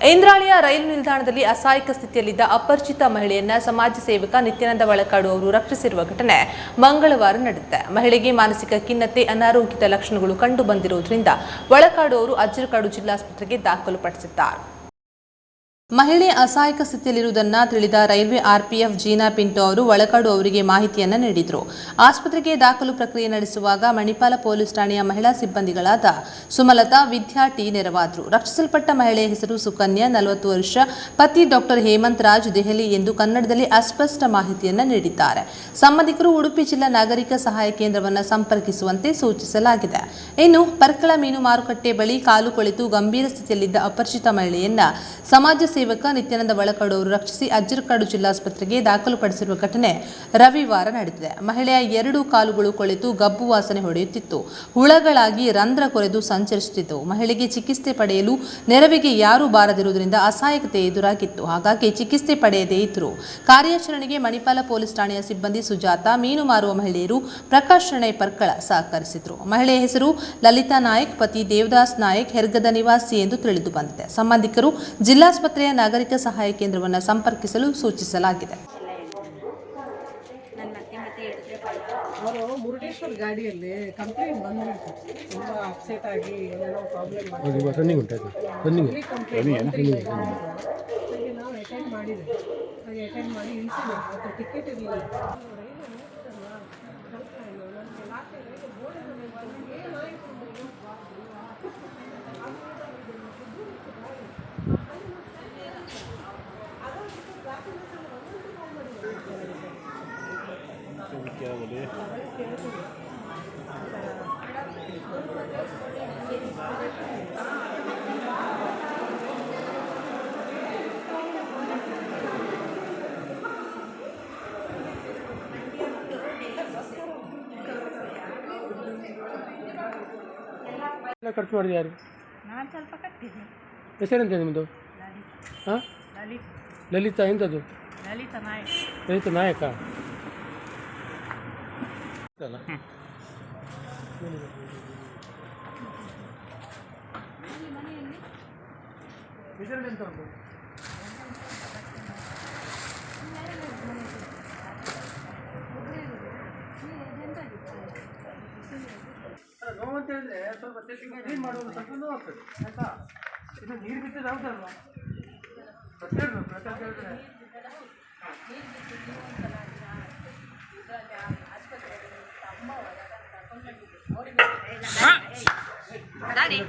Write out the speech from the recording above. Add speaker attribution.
Speaker 1: ಇಂದ್ರಾಳಿಯ ರೈಲು ನಿಲ್ದಾಣದಲ್ಲಿ ಅಸಹಾಯಕ ಸ್ಥಿತಿಯಲ್ಲಿದ್ದ ಅಪರಿಚಿತ ಮಹಿಳೆಯನ್ನ ಸಮಾಜ ಸೇವಕ ನಿತ್ಯಾನಂದ ವಳಕಾಡು ಅವರು ರಕ್ಷಿಸಿರುವ ಘಟನೆ ಮಂಗಳವಾರ ನಡೆದಿದೆ. ಮಹಿಳೆಗೆ ಮಾನಸಿಕ ಖಿನ್ನತೆ, ಅನಾರೋಗ್ಯದ ಲಕ್ಷಣಗಳು ಕಂಡು ಬಂದಿರುವುದರಿಂದ ವಳಕಾಡು ಅವರು ಅಜ್ಜರಕಾಡು ಜಿಲ್ಲಾಸ್ಪತ್ರೆಗೆ ದಾಖಲುಪಡಿಸಿದ್ದಾರೆ. ಮಹಿಳೆ ಅಸಹಾಯಕ ಸ್ಥಿತಿಯಲ್ಲಿರುವುದನ್ನು ತಿಳಿದ ರೈಲ್ವೆ ಆರ್ಪಿಎಫ್ ಜೀನಾ ಪಿಂಟೋ ಅವರು ವಳಕಾಡು ಅವರಿಗೆ ಮಾಹಿತಿಯನ್ನು ನೀಡಿದರು. ಆಸ್ಪತ್ರೆಗೆ ದಾಖಲು ಪ್ರಕ್ರಿಯೆ ನಡೆಸುವಾಗ ಮಣಿಪಾಲ ಪೊಲೀಸ್ ಠಾಣೆಯ ಮಹಿಳಾ ಸಿಬ್ಬಂದಿಗಳಾದ ಸುಮಲತಾ, ವಿದ್ಯಾ ಟಿ ನೆರವಾದರು. ರಕ್ಷಿಸಲ್ಪಟ್ಟ ಮಹಿಳೆಯ ಹೆಸರು ಸುಕನ್ಯಾ, 40 ವರ್ಷ, ಪತಿ ಡಾಕ್ಟರ್ ಹೇಮಂತ್ ರಾಜ್, ದೆಹಲಿ ಎಂದು ಕನ್ನಡದಲ್ಲಿ ಅಸ್ಪಷ್ಟ ಮಾಹಿತಿಯನ್ನು ನೀಡಿದ್ದಾರೆ. ಸಂಬಂಧಿಕರು ಉಡುಪಿ ಜಿಲ್ಲಾ ನಾಗರಿಕ ಸಹಾಯ ಕೇಂದ್ರವನ್ನು ಸಂಪರ್ಕಿಸುವಂತೆ ಸೂಚಿಸಲಾಗಿದೆ. ಇನ್ನು ಪರ್ಕಳ ಮೀನು ಮಾರುಕಟ್ಟೆ ಬಳಿ ಕಾಲು ಕೊಳೆತು ಗಂಭೀರ ಸ್ಥಿತಿಯಲ್ಲಿದ್ದ ಅಪರಿಚಿತ ಮಹಿಳೆಯನ್ನ ಸಮಾಜ ಸೇವಕ ನಿತ್ಯಾನಂದ ವಳಕಾಡು ಅವರು ರಕ್ಷಿಸಿ ಅಜ್ಜರಕಾಡು ಜಿಲ್ಲಾಸ್ಪತ್ರೆಗೆ ದಾಖಲುಪಡಿಸಿರುವ ಘಟನೆ ರವಿವಾರ ನಡೆದಿದೆ. ಮಹಿಳೆಯ 2 ಕಾಲುಗಳು ಕೊಳೆತು ಗಬ್ಬು ವಾಸನೆ ಹೊಡೆಯುತ್ತಿತ್ತು. ಹುಳಗಳಾಗಿ ರಂಧ್ರ ಕೊರೆದು ಸಂಚರಿಸುತ್ತಿದ್ದವು. ಮಹಿಳೆಗೆ ಚಿಕಿತ್ಸೆ ಪಡೆಯಲು ನೆರವಿಗೆ ಯಾರೂ ಬಾರದಿರುವುದರಿಂದ ಅಸಹಾಯಕತೆ ಎದುರಾಗಿತ್ತು. ಹಾಗಾಗಿ ಚಿಕಿತ್ಸೆ ಪಡೆಯದೇ ಇದ್ದರು. ಕಾರ್ಯಾಚರಣೆಗೆ ಮಣಿಪಾಲ ಪೊಲೀಸ್ ಠಾಣೆಯ ಸಿಬ್ಬಂದಿ ಸುಜಾತ, ಮೀನು ಮಾರುವ ಮಹಿಳೆಯರು ಪ್ರಕಾಶ್ ಶೆಣೈ ಪರ್ಕಳ ಸಹಕರಿಸಿದರು. ಮಹಿಳೆಯ ಹೆಸರು ಲಲಿತಾ ನಾಯಕ್, ಪತಿ ದೇವದಾಸ್ ನಾಯಕ್, ಹೆರ್ಗದ ನಿವಾಸಿ ಎಂದು ತಿಳಿದು ಬಂದಿದೆ. ಸಂಬಂಧಿಕರು ಜಿಲ್ಲಾಸ್ಪತ್ರೆಯ ನಾಗರಿಕ ಸಹಾಯ ಕೇಂದ್ರವನ್ನು ಸಂಪರ್ಕಿಸಲು ಸೂಚಿಸಲಾಗಿದೆ.
Speaker 2: ಮುರುಡೇಶ್ವರ ಗಾಡಿಯಲ್ಲಿ ಕಂಪ್ಲೇಂಟ್ ಬಂದಿತ್ತು, ತುಂಬ ಅಪ್ಸೆಟ್ ಆಗಿ ಏನೇನೋ ಪ್ರಾಬ್ಲಮ್ ನಾವು ಅಟೆಂಡ್ ಮಾಡಿದ್ವಿ. ಅಟೆಂಡ್ ಮಾಡಿ ಇಳಿಸಿದ್ವಿ. ಮತ್ತು ಟಿಕೆಟ್ ಇರಲಿಲ್ಲ.
Speaker 3: क्या बोले ಖರ್ಚು ಮಾಡಿದೆ ಯಾರು?
Speaker 4: ನಾನು ಸ್ವಲ್ಪ ಕಟ್ಟಿದ್ದೆ.
Speaker 3: ಹೆಸರೆಂತ ನಿಮ್ಮದು? ಹಾಂ, ಲಲಿತಾ. ಎಂಥದ್ದು?
Speaker 4: ಲಲಿತಾ ನಾಯಕ್.
Speaker 3: ಲಲಿತಾ ನಾಯಕ. ಹೆಸರೆಂತ ಉಂಟು? ನೋವು ಅಂತ ಹೇಳಿದ್ರೆ ಸ್ವಲ್ಪ ಕ್ಲೀನ್ ಮಾಡುವುದು ಸ್ವಲ್ಪ ನೋವು ಆಗ್ತದೆ, ಆಯಿತಾ? ಇನ್ನು ನೀರು ಬಿಟ್ಟಿದ್ದು ಹೌದಲ್ವಾ? ಹೇಳಿದ್ರೆ
Speaker 4: ದಾಡಿ